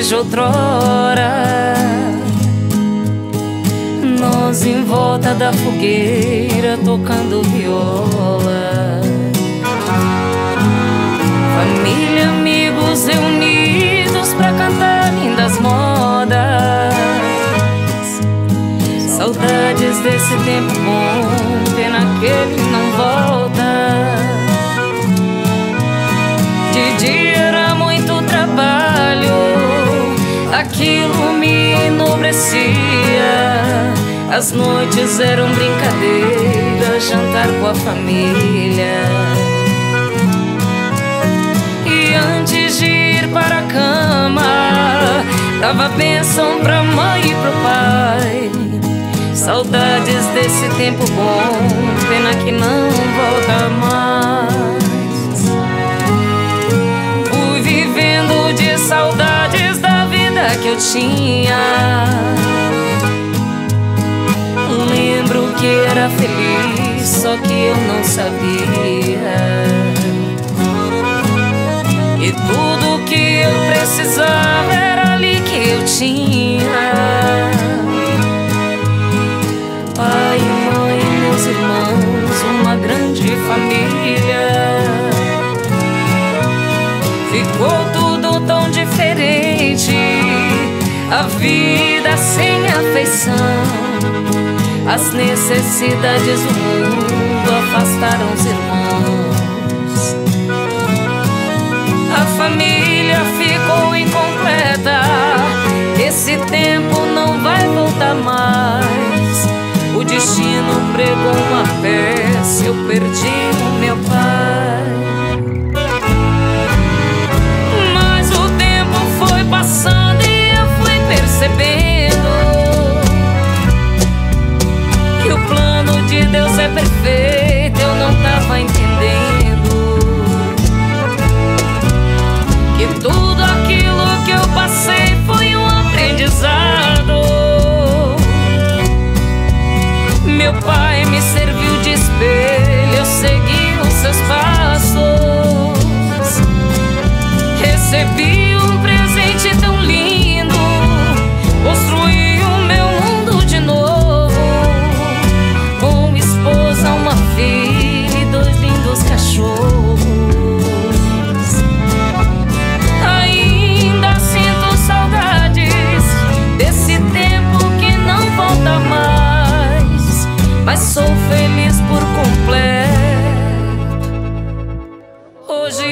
de outrora, nós em volta da fogueira tocando viola. Família, amigos reunidos pra cantar lindas modas. Saudades desse tempo bom, pena que ele não volta. De dia era muito trabalho, aquilo me enobrecia. As noites eram brincadeira, jantar com a família. E antes de ir para a cama, dava bênção pra mãe e pro pai. Saudades desse tempo bom, pena que não volta mais. Fui vivendo de saudades da vida que eu tinha. Lembro que era feliz, só que eu não sabia. E tudo que eu precisava era ali que eu tinha. Pai, mãe, meus irmãos, uma grande família. Ficou tudo tão diferente, a vida sem afeição. As necessidades do mundo afastaram os irmãos. A família ficou incompleta, esse tempo não vai voltar mais. O destino pregou uma peça, eu perdi o meu pai. Mas o tempo foi passando e eu fui percebendo que o plano de Deus é perfeito, eu não tava entendendo que tudo aquilo que eu passei foi um aprendizado. Meu pai me serviu de espelho, eu segui os seus passos. Recebi um presente tão lindo, construí o meu mundo de novo. Com esposa, uma filha e 2 lindos cachorros. Ainda sinto saudades desse tempo que não volta mais, mas sou feliz por completo. Hoje